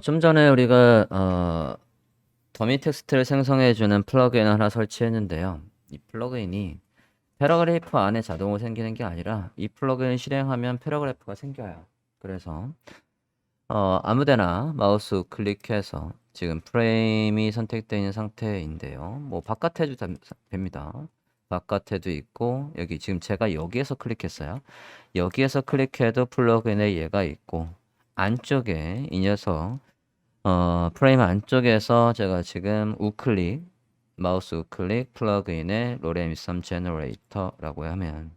좀 전에 우리가 더미 텍스트를 생성해주는 플러그인을 하나 설치했는데요. 이 플러그인이 패러그래프 안에 자동으로 생기는 게 아니라 이 플러그인을 실행하면 패러그래프가 생겨요. 그래서 아무데나 마우스 클릭해서 지금 프레임이 선택되어 있는 상태인데요. 뭐 바깥에도 됩니다. 바깥에도 있고 여기 지금 제가 여기에서 클릭했어요. 여기에서 클릭해도 플러그인에 얘가 있고 안쪽에 이 녀석 프레임 안쪽에서 제가 지금 우클릭, 마우스 우클릭 플러그인의 로렘23 제너레이터라고 하면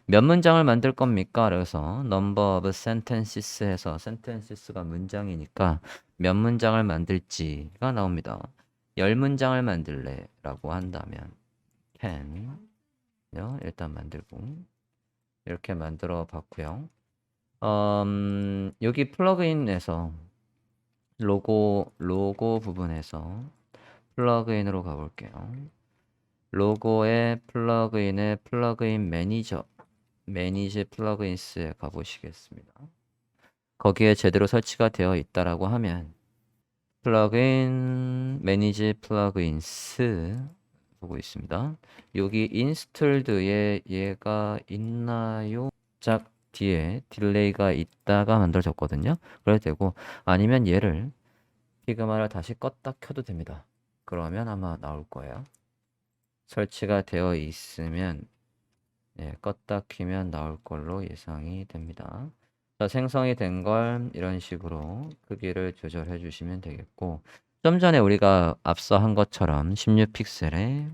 몇 문장을 만들 겁니까? 그래서 number of sentences 해서 sentences가 문장이니까 몇 문장을 만들지가 나옵니다. 10문장을 만들래 라고 한다면 can 일단 만들고 이렇게 만들어 봤고요. 여기 플러그인에서 로고 부분에서 플러그인으로 가볼게요. 로고의 플러그인의 플러그인 매니지 플러그인스에 가보시겠습니다. 거기에 제대로 설치가 되어 있다라고 하면 플러그인 매니지 플러그인스 보고 있습니다. 여기 인스톨드에 얘가 있나요? 짝 뒤에 딜레이가 있다가 만들어졌거든요. 그래도 되고 아니면 얘를 피그마를 다시 껐다 켜도 됩니다. 그러면 아마 나올 거예요. 설치가 되어 있으면 껐다 키면 나올 걸로 예상이 됩니다. 자, 생성이 된 걸 이런 식으로 크기를 조절해 주시면 되겠고 좀 전에 우리가 앞서 한 것처럼 16픽셀에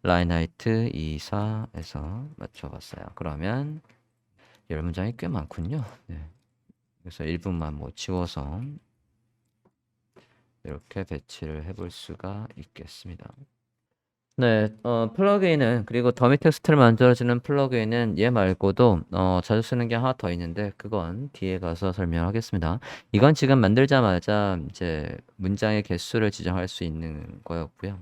라인 하이트 24에서 맞춰봤어요. 그러면 10문장이 꽤 많군요. 그래서 1분만 뭐 지워서 이렇게 배치를 해볼 수가 있겠습니다. 네, 플러그인은 그리고 더미 텍스트를 만들어주는 플러그인은 얘 말고도 자주 쓰는 게 하나 더 있는데 그건 뒤에 가서 설명하겠습니다. 이건 지금 만들자마자 이제 문장의 개수를 지정할 수 있는 거였고요.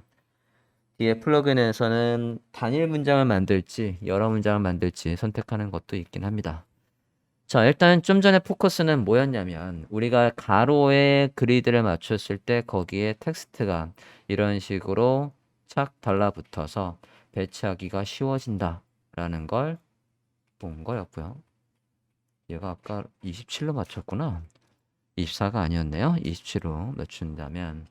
뒤에 플러그인에서는 단일 문장을 만들지 여러 문장을 만들지 선택하는 것도 있긴 합니다. 자, 일단 좀 전에 포커스는 뭐였냐면 우리가 가로에 그리드를 맞췄을 때 거기에 텍스트가 이런 식으로 착 달라붙어서 배치하기가 쉬워진다 라는 걸 본 거였고요. 얘가 아까 27로 맞췄구나. 24가 아니었네요. 27로 맞춘다면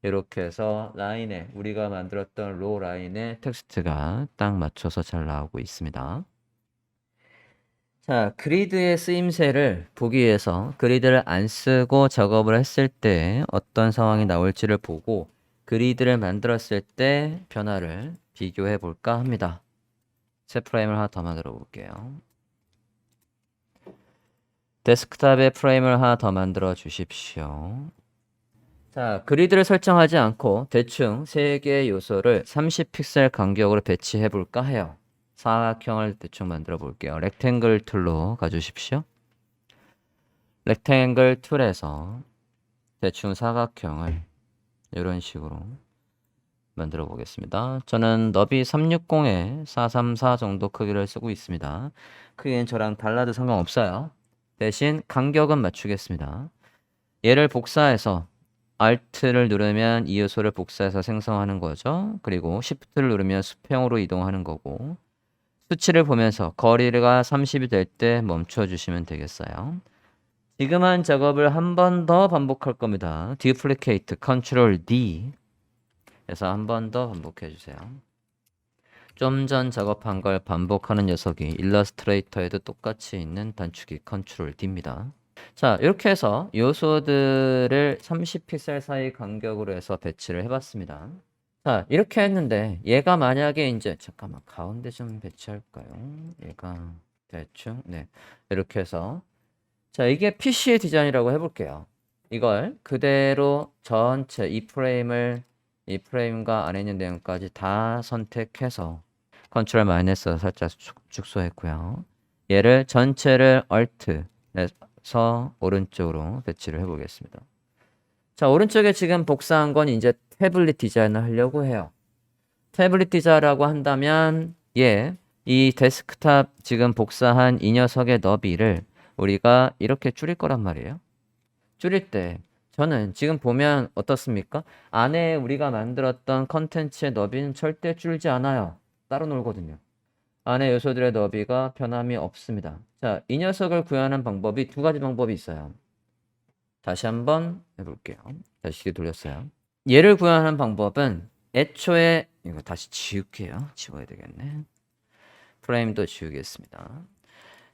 이렇게 해서 라인에 우리가 만들었던 로 라인에 텍스트가 딱 맞춰서 잘 나오고 있습니다. 자, 그리드의 쓰임새를 보기 위해서 그리드를 안 쓰고 작업을 했을 때 어떤 상황이 나올지를 보고 그리드를 만들었을 때 변화를 비교해 볼까 합니다. 새 프레임을 하나 더 만들어 볼게요. 데스크탑에 프레임을 하나 더 만들어 주십시오. 자, 그리드를 설정하지 않고 대충 3개의 요소를 30픽셀 간격으로 배치해 볼까 해요. 사각형을 대충 만들어 볼게요. 렉탱글 툴로 가주십시오. 렉탱글 툴에서 대충 사각형을 이런 식으로 만들어 보겠습니다. 저는 너비 360에 434 정도 크기를 쓰고 있습니다. 크기는 저랑 달라도 상관없어요. 대신 간격은 맞추겠습니다. 얘를 복사해서 Alt를 누르면 이 요소를 복사해서 생성하는 거죠. 그리고 Shift를 누르면 수평으로 이동하는 거고 수치를 보면서 거리가 30이 될 때 멈춰 주시면 되겠어요. 지금 한 작업을 한 번 더 반복할 겁니다. Duplicate, Ctrl D 해서 한 번 더 반복해 주세요. 좀 전 작업한 걸 반복하는 녀석이 일러스트레이터에도 똑같이 있는 단축키 Ctrl D입니다. 자, 이렇게 해서 요소들을 30픽셀 사이 간격으로 해서 배치를 해봤습니다. 자, 이렇게 했는데 얘가 만약에 이제 잠깐만 가운데 좀 배치할까요? 얘가 대충 이렇게 해서 자, 이게 PC의 디자인이라고 해볼게요. 이걸 그대로 전체 이 프레임과 안에 있는 내용까지 다 선택해서 컨트롤 마이너스 살짝 축소했고요. 얘를 전체를 Alt에서 오른쪽으로 배치를 해보겠습니다. 자, 오른쪽에 지금 복사한 건 이제 태블릿 디자인을 하려고 해요. 태블릿 디자인이라고 한다면 이 데스크탑 지금 복사한 이 녀석의 너비를 우리가 이렇게 줄일 거란 말이에요. 줄일 때 저는 지금 보면 어떻습니까? 안에 우리가 만들었던 컨텐츠의 너비는 절대 줄지 않아요. 따로 놀거든요. 안에 요소들의 너비가 변함이 없습니다. 자, 이 녀석을 구현하는 방법이 두 가지 방법이 있어요. 다시 한번 해볼게요. 다시 돌렸어요. 얘를 구현하는 방법은 애초에 이거 다시 지울게요. 지워야 되겠네. 프레임도 지우겠습니다.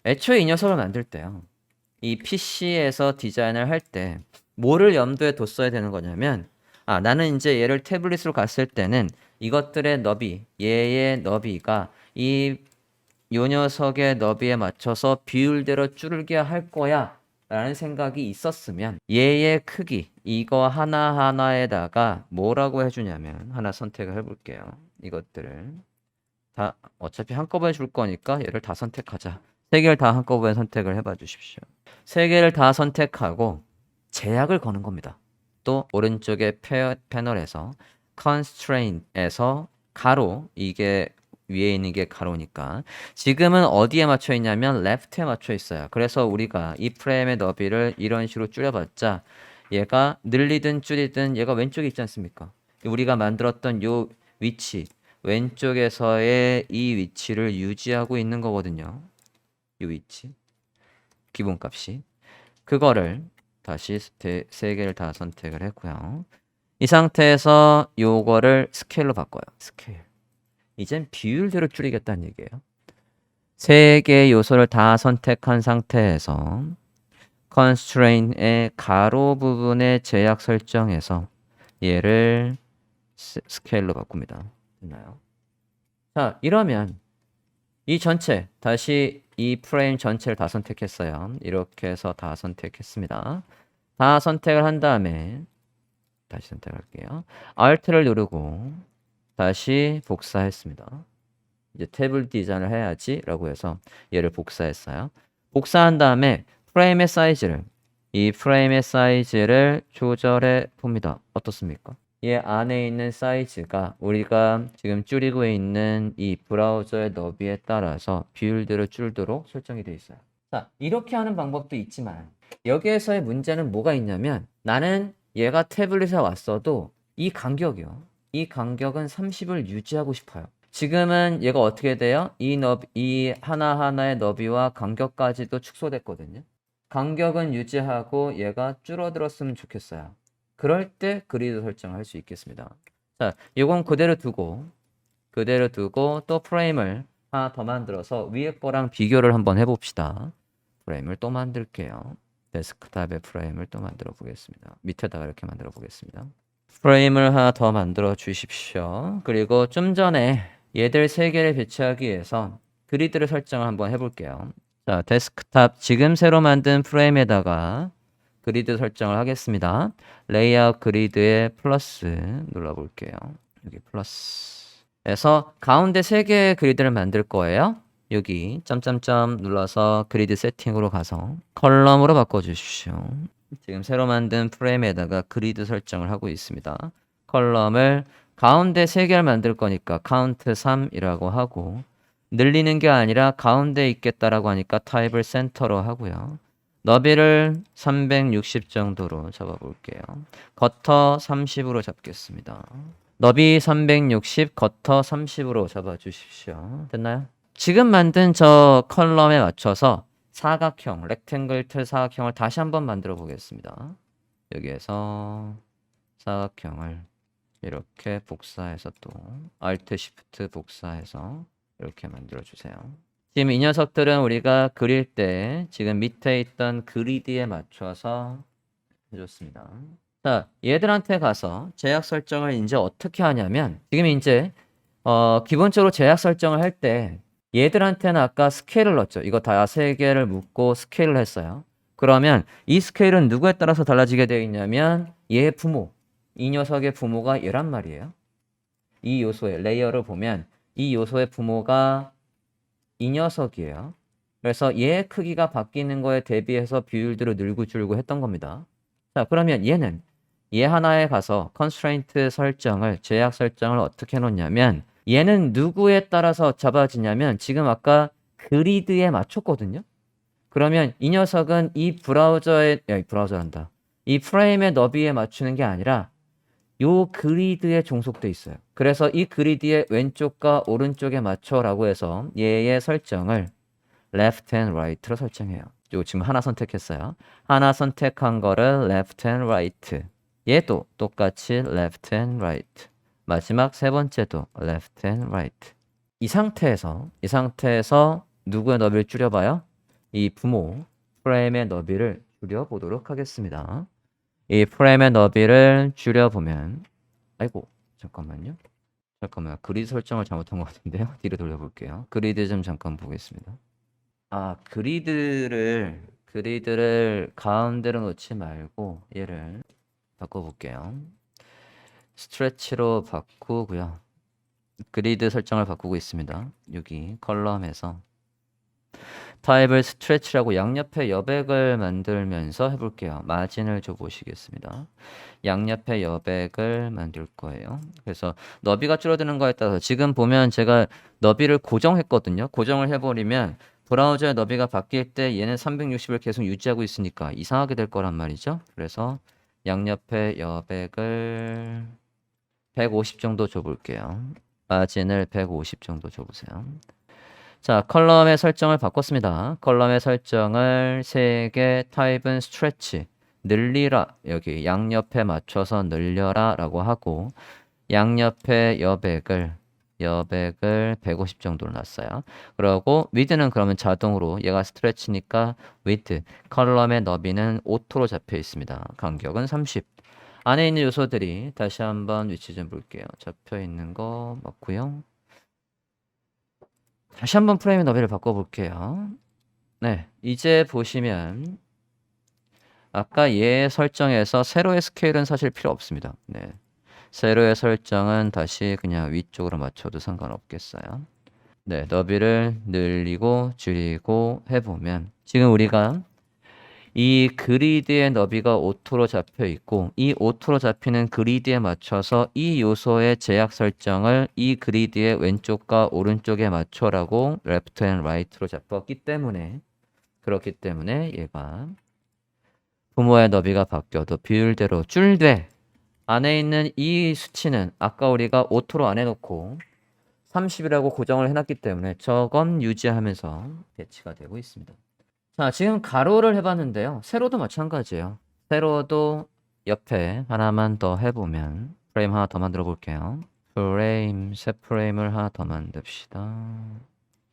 애초에 이 녀석을 만들 때요. 이 PC에서 디자인을 할 때 뭐를 염두에 뒀어야 되는 거냐면 나는 이제 얘를 태블릿으로 갔을 때는 이것들의 너비, 얘의 너비가 요 녀석의 너비에 맞춰서 비율대로 줄게 할 거야 라는 생각이 있었으면 얘의 크기 이거 하나하나에다가 뭐라고 해주냐면 하나 선택을 해볼게요. 이것들을 다 어차피 한꺼번에 줄 거니까 얘를 다 선택하자. 세 개를 다 한꺼번에 선택을 해봐 주십시오. 세 개를 다 선택하고 제약을 거는 겁니다. 또 오른쪽에 패널에서 constraint에서 가로, 이게 위에 있는 게 가로니까 지금은 어디에 맞춰 있냐면 left에 맞춰 있어요. 그래서 우리가 이 프레임의 너비를 이런 식으로 줄여봤자 얘가 늘리든 줄이든 얘가 왼쪽에 있지 않습니까? 우리가 만들었던 요 위치, 왼쪽에서의 이 위치를 유지하고 있는 거거든요. 이 위치, 기본값이. 그거를 다시 세 개를 다 선택을 했고요. 이 상태에서 요거를 스케일로 바꿔요. 스케일. 이젠 비율대로 줄이겠다는 얘기예요. 세 개의 요소를 다 선택한 상태에서 constraint의 가로 부분의 제약 설정에서 얘를 스케일로 바꿉니다. 됐나요? 자, 이러면 이 전체, 다시 이 프레임 전체를 다 선택했어요. 이렇게 해서 다 선택했습니다. 다 선택을 한 다음에 다시 선택할게요. Alt를 누르고 다시 복사했습니다. 이제 탭을 디자인을 해야지 라고 해서 얘를 복사했어요. 복사한 다음에 이 프레임의 사이즈를 조절해 봅니다. 어떻습니까? 얘 안에 있는 사이즈가 우리가 지금 줄이고 있는 이 브라우저의 너비에 따라서 비율대로 줄도록 설정이 되어 있어요. 자, 이렇게 하는 방법도 있지만 여기에서의 문제는 뭐가 있냐면 나는 얘가 태블릿에 왔어도 이 간격은 30을 유지하고 싶어요. 지금은 얘가 어떻게 돼요? 이 하나하나의 너비와 간격까지도 축소됐거든요. 간격은 유지하고 얘가 줄어들었으면 좋겠어요. 그럴 때 그리드 설정을 할 수 있겠습니다. 자, 이건 그대로 두고 또 프레임을 하나 더 만들어서 위에 거랑 비교를 한번 해봅시다. 프레임을 또 만들게요. 데스크탑의 프레임을 또 만들어 보겠습니다. 밑에다가 이렇게 만들어 보겠습니다. 프레임을 하나 더 만들어 주십시오. 그리고 좀 전에 얘들 세 개를 배치하기 위해서 그리드를 설정을 한번 해볼게요. 자, 데스크탑 지금 새로 만든 프레임에다가 그리드 설정을 하겠습니다. 레이아웃 그리드에 플러스 눌러볼게요. 여기 플러스에서 가운데 세 개의 그리드를 만들 거예요. 여기 점점점 눌러서 그리드 세팅으로 가서 컬럼으로 바꿔주십시오. 지금 새로 만든 프레임에다가 그리드 설정을 하고 있습니다. 컬럼을 가운데 3개를 만들 거니까 카운트 3이라고 하고 늘리는 게 아니라 가운데 있겠다라고 하니까 타입을 센터로 하고요. 너비를 360 정도로 잡아볼게요. 거터 30으로 잡겠습니다. 너비 360, 거터 30으로 잡아주십시오. 됐나요? 지금 만든 저 컬럼에 맞춰서 사각형, 렉탱글 틀 사각형을 다시 한번 만들어 보겠습니다. 여기에서 사각형을 이렇게 복사해서 또 Alt Shift 복사해서 이렇게 만들어 주세요. 지금 이 녀석들은 우리가 그릴 때 지금 밑에 있던 그리드에 맞춰서 해줬습니다. 자, 얘들한테 가서 제약 설정을 이제 어떻게 하냐면 지금 이제 기본적으로 제약 설정을 할 때 얘들한테는 아까 스케일을 넣었죠. 이거 다 3개를 묶고 스케일을 했어요. 그러면 이 스케일은 누구에 따라서 달라지게 되어 있냐면 얘의 부모, 이 녀석의 부모가 얘란 말이에요. 이 요소의 레이어를 보면 이 요소의 부모가 이 녀석이에요. 그래서 얘의 크기가 바뀌는 거에 대비해서 비율대로 늘고 줄고 했던 겁니다. 자, 그러면 얘는 얘 하나에 가서 constraint 설정을, 제약 설정을 어떻게 해놓냐면 얘는 누구에 따라서 잡아지냐면 지금 아까 그리드에 맞췄거든요. 그러면 이 녀석은 이 브라우저란다. 이 프레임의 너비에 맞추는 게 아니라 요 그리드에 종속돼 있어요. 그래서 이 그리드의 왼쪽과 오른쪽에 맞춰라고 해서 얘의 설정을 left and right로 설정해요. 요 지금 하나 선택했어요. 하나 선택한 거를 left and right. 얘도 똑같이 left and right. 마지막 세 번째도 left and right. 이 상태에서 누구의 너비를 줄여봐요? 이 부모 프레임의 너비를 줄여보도록 하겠습니다. 이 프레임의 너비를 줄여보면 아이고 잠깐만요. 그리드 설정을 잘못한 것 같은데요. 뒤로 돌려볼게요. 그리드 좀 잠깐 보겠습니다. 그리드를 가운데로 놓지 말고 얘를 바꿔볼게요. 스트레치로 바꾸고요. 그리드 설정을 바꾸고 있습니다. 여기 컬럼에서 타입을 스트레치라고 양옆에 여백을 만들면서 해볼게요. 마진을 줘보시겠습니다. 양옆에 여백을 만들 거예요. 그래서 너비가 줄어드는 거에 따라서 지금 보면 제가 너비를 고정했거든요. 고정을 해버리면 브라우저의 너비가 바뀔 때 얘는 360을 계속 유지하고 있으니까 이상하게 될 거란 말이죠. 그래서 양옆에 여백을 150 정도 줘볼게요. 마진을 150 정도 줘보세요. 자, 컬럼의 설정을 바꿨습니다. 컬럼의 설정을 3개 타입은 스트레치, 늘리라, 여기 양옆에 맞춰서 늘려라 라고 하고 양옆에 여백을 150 정도로 놨어요. 그리고 위드는 그러면 자동으로 얘가 스트레치니까 위드, 컬럼의 너비는 오토로 잡혀 있습니다. 간격은 30. 안에 있는 요소들이 다시 한번 위치 좀 볼게요. 잡혀 있는 거 맞고요. 다시 한번 프레임의 너비를 바꿔볼게요. 네, 이제 보시면 아까 얘 설정에서 세로의 스케일은 사실 필요 없습니다. 네, 세로의 설정은 다시 그냥 위쪽으로 맞춰도 상관없겠어요. 네, 너비를 늘리고 줄이고 해보면 지금 우리가 이 그리드의 너비가 오토로 잡혀 있고 이 오토로 잡히는 그리드에 맞춰서 이 요소의 제약 설정을 이 그리드의 왼쪽과 오른쪽에 맞춰라고 left and right로 잡았기 때문에 그렇기 때문에 얘가 부모의 너비가 바뀌어도 비율대로 줄되 안에 있는 이 수치는 아까 우리가 오토로 안 해놓고 30이라고 고정을 해놨기 때문에 저건 유지하면서 배치가 되고 있습니다. 자, 지금 가로를 해봤는데요. 세로도 마찬가지예요. 세로도 옆에 하나만 더 해보면 프레임 하나 더 만들어 볼게요. 새 프레임을 하나 더 만듭시다.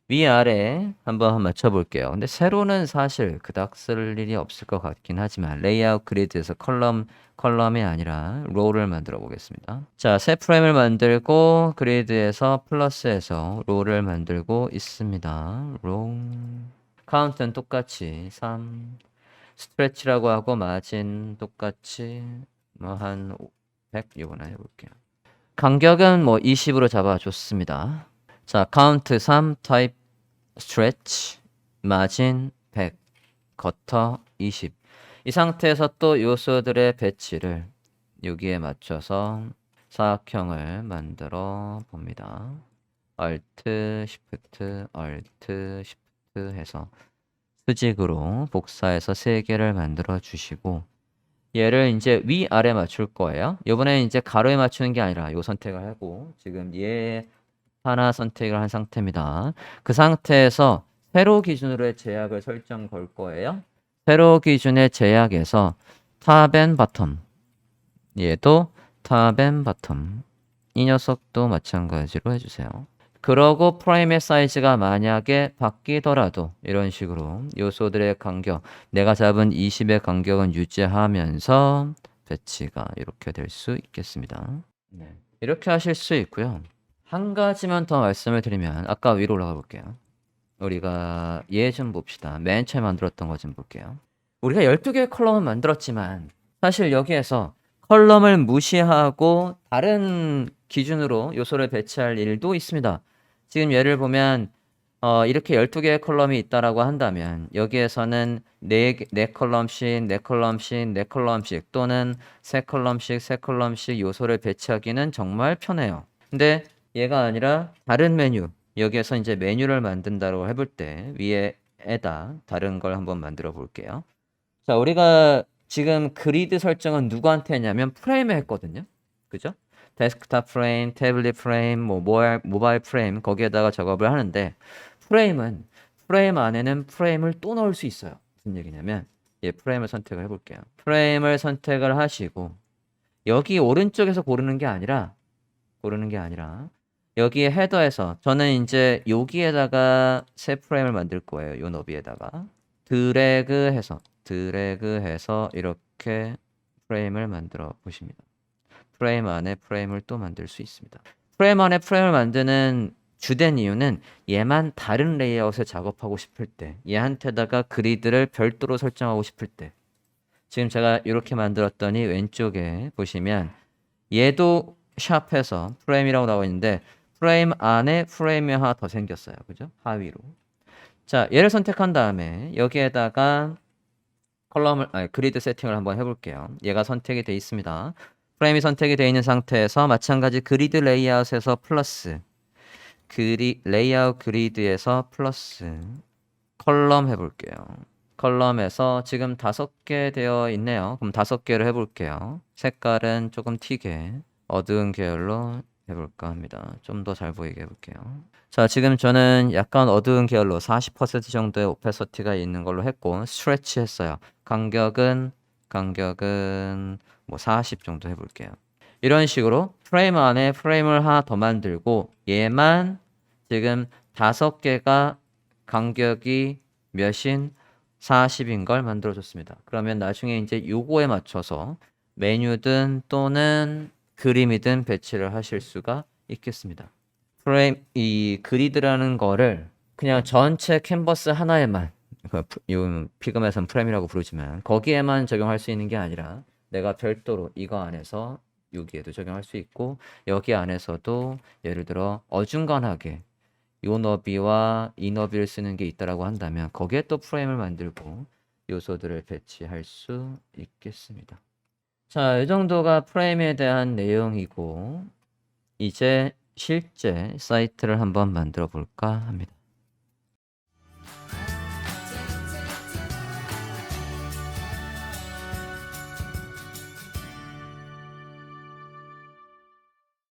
위아래 한번 맞춰볼게요. 근데 세로는 사실 그닥 쓸 일이 없을 것 같긴 하지만 레이아웃 그리드에서 컬럼이 아니라 로우를 만들어 보겠습니다. 자, 새 프레임을 만들고 그리드에서 플러스에서 로우를 만들고 있습니다. 로우. 카운트는 똑같이 3 스트레치라고 하고 마진 똑같이 뭐 한 100 이거나 해볼게요. 간격은 뭐 20으로 잡아줬습니다. 자, 카운트 3 타입 스트레치 마진 100 커터 20. 이 상태에서 또 요소들의 배치를 여기에 맞춰서 사각형을 만들어 봅니다. Alt, Shift, Alt, Shift 해서 수직으로 복사해서 3개를 만들어 주시고 얘를 이제 위아래 맞출 거예요. 이번에 이제 가로에 맞추는 게 아니라 요 선택을 하고 지금 얘 하나 선택을 한 상태입니다. 그 상태에서 세로 기준으로의 제약을 설정 걸 거예요. 세로 기준의 제약에서 탑 앤 바텀 얘도 탑 앤 바텀 이 녀석도 마찬가지로 해주세요. 그러고 프레임의 사이즈가 만약에 바뀌더라도 이런 식으로 요소들의 간격 내가 잡은 20의 간격은 유지하면서 배치가 이렇게 될 수 있겠습니다. 네. 이렇게 하실 수 있고요. 한 가지만 더 말씀을 드리면 아까 위로 올라가 볼게요. 우리가 얘 좀 봅시다. 맨 처음에 만들었던 거 좀 볼게요. 우리가 12개의 컬럼을 만들었지만 사실 여기에서 컬럼을 무시하고 다른 기준으로 요소를 배치할 일도 있습니다. 지금 예를 보면 이렇게 12개의 컬럼이 있다라고 한다면 여기에서는 4컬럼씩 4컬럼씩 4컬럼씩 또는 3컬럼씩 3컬럼씩 요소를 배치하기는 정말 편해요. 근데 얘가 아니라 다른 메뉴 여기에서 이제 메뉴를 만든다고 해볼 때 위에 프레임에다 다른 걸 한번 만들어 볼게요. 자, 우리가 지금 그리드 설정은 누구한테 했냐면 프레임에 했거든요. 그죠? 데스크탑 프레임, 태블릿 프레임, 뭐 모바일 프레임 거기에다가 작업을 하는데 프레임은 프레임 안에는 프레임을 또 넣을 수 있어요. 무슨 얘기냐면 프레임을 선택을 해볼게요. 프레임을 선택을 하시고 여기 오른쪽에서 고르는 게 아니라 여기에 헤더에서 저는 이제 여기에다가 새 프레임을 만들 거예요. 요 너비에다가 드래그해서 이렇게 프레임을 만들어 보십니다. 프레임 안에 프레임을 또 만들 수 있습니다. 프레임 안에 프레임을 만드는 주된 이유는 얘만 다른 레이아웃에 작업하고 싶을 때, 얘한테다가 그리드를 별도로 설정하고 싶을 때, 지금 제가 이렇게 만들었더니 왼쪽에 보시면 얘도 샵해서 프레임이라고 나와 있는데 프레임 안에 프레임이 하나 더 생겼어요. 그죠? 하위로. 자, 얘를 선택한 다음에 여기에다가 그리드 세팅을 한번 해볼게요. 얘가 선택이 되어 있습니다. 프레임이 선택이 되어 있는 상태에서 마찬가지 그리드 레이아웃에서 플러스 레이아웃 그리드에서 플러스 컬럼 해볼게요. 컬럼에서 지금 5개 되어 있네요. 그럼 5개를 해볼게요. 색깔은 조금 튀게 어두운 계열로 해볼까 합니다. 좀 더 잘 보이게 해볼게요. 자, 지금 저는 약간 어두운 계열로 40% 정도의 오페서티가 있는 걸로 했고 스트레치 했어요. 간격은 뭐 40 정도 해볼게요. 이런 식으로 프레임 안에 프레임을 하나 더 만들고 얘만 지금 5개가 간격이 몇인 40인 걸 만들어줬습니다. 그러면 나중에 이제 요거에 맞춰서 메뉴든 또는 그림이든 배치를 하실 수가 있겠습니다. 이 그리드라는 거를 그냥 전체 캔버스 하나에만, 피그마에서는 프레임이라고 부르지만 거기에만 적용할 수 있는 게 아니라 내가 별도로 이거 안에서 여기에도 적용할 수 있고 여기 안에서도 예를 들어 어중간하게 요 너비와 이 너비를 쓰는 게 있다라고 한다면 거기에 또 프레임을 만들고 요소들을 배치할 수 있겠습니다. 자, 이 정도가 프레임에 대한 내용이고 이제 실제 사이트를 한번 만들어 볼까 합니다.